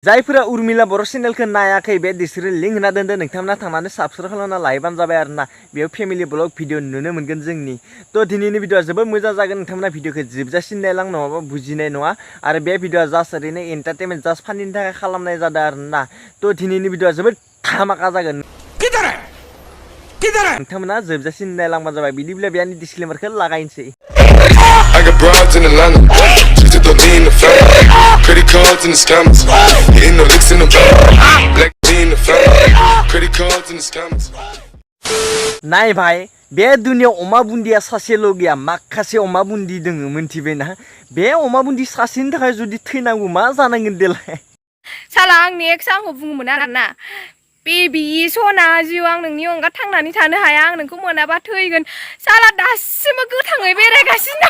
जायफोरा उर्मिला बर' चेनेलखौ नायाखै बे बिसोरो लिंक होना दोनदो नोंथांमोना थांनानै साबस्क्राइब खालामना लायोबानो जाबाय आरोना बेयाव फेमिलि ब्लग भिडिअ नुनो मोनगोन जोंनि तो दिनैनि भिडिअआ जोबोद मोजां जागोन नोंथांमोना भिडिअखौ जोबजासिम नायलां नङाबा बुजिनाय नङा आरो बे भिडिअआ जास्ट ओरैनो एन्टारटेनमेन्ट जास्ट फाननि थाखाय खालामनाय जादों आरोना तो दिनैनि भिडिअआ जोबोद धामाका जागोन नोंथांमोना जोबजासिम नायलांबानो जाबाय बिदिब्ला बेनि डिसक्लेमारखौ लागायनोसै I got broads in Atlanta, just to throw me in the family. Credit cards in the scammers, hitting the licks in the van. Black me in the family, credit cards in the scammers. नाय भाई बे दुनियाव अमा बुन्दिया सासेल' गैया माखासे अमा बुन्दि दोङो मोनथिबायना बे अमा बुन्दि सासेनि थाखाय जुदि थैनांगौ मा जानांगोन देलाय साला आंनि एक्स आंखौ बुङोमोन आरोना बेबि सना जिउ आं नोंनि अनगा थांनानै थानो हाया आं नोंखौ मोनाबा थैगोन साला दासिमबो गोथाङै बेरायगासिनो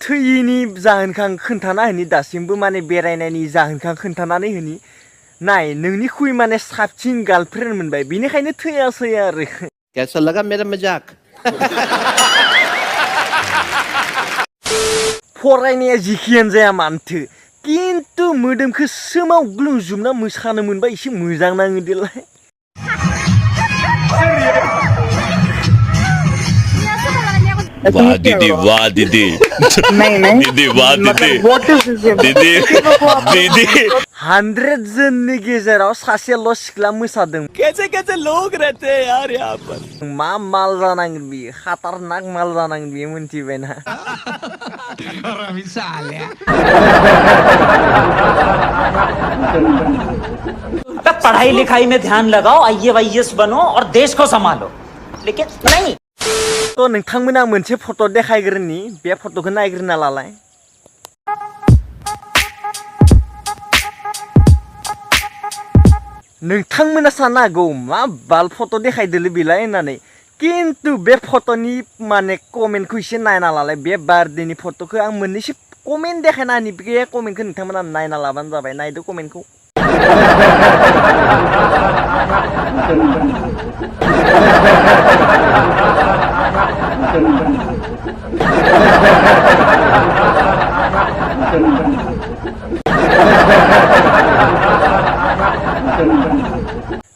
थैयिनि जाहोनखौ आं खोन्थाना होनि दासिमबो माने बेरायनायनि जाहोनखौ खोन्थानानै होनि नाय नोंनिख्रुइ माने साबसिन गार्लफ्रेन्ड मोनबाय बिनिखायनो थैयासै आरो कैसा लगा मेरा मजाक फरायनाया जिखियानो जाया मानथो किन्तु मोदोमखौ सोमाव ग्लुंजोबना मोसानो मोनबा एसे मोजां नाङो देलाय वाह दीदी वाह दीदी दीदी वाह दीदी दीदी 100 जननि गेजेराव सासेल' सिख्ला मोसादों कैसे कैसे लोग रहते हैं यार यहाँ पर मा माल जानांगोन बियो खातारनाक माल जानांगोन बियो मोनथिबायना अबे पढ़ाई लिखाई में ध्यान लगाओ IAS बनो और देश को संभालो लेकिन नहीं तो नोंथांमोना मोनसे फट' देखायग्रोनि बे फट'खौ नायग्रोना लालाय नोंथांमोना साननो हागौ मा बाल फट' देखायदोलै बेलाय होननानै किन्तु बे फट'नि माने कमेन्टखौ एसे नायना लालाय बे बार्थडेनि फट'खौ आं मोननैसो कमेन्ट देखायना होनि बे कमेन्टखौ नोंथांमोना नायना लाबानो जाबाय नायदो कमेन्टखौ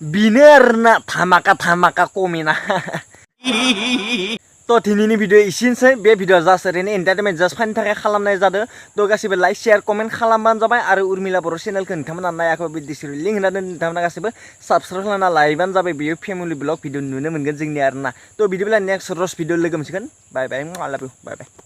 बिनो आरोना धामाका कमेन्टआ तो दिनैनि भिडिअ एसेनोसै बे भिडिअआ जास्ट ओरैनो एन्टारटेनमेन्ट जास्ट फाननि थाखाय खालामनाय जादों तो गासिबो लाइक शेयार कमेन्ट खालामबानो जाबाय आरो उर्मिला बर' चेनेलखौ नोंथांमोना नायाखै बे डिसक्रिप्शन लिंक होना दोन नोंथांमोना गासिबो साबस्क्राइब खालामना लायोबानो जाबाय बेयो फेमिलि ब्लग भिडिअ नुनो मोनगोन जोंनि आरोना तो बिदिब्ला नेक्स्ट रस भिडिअ लोगो मोनसिगोन बाय बाय I love you bye bye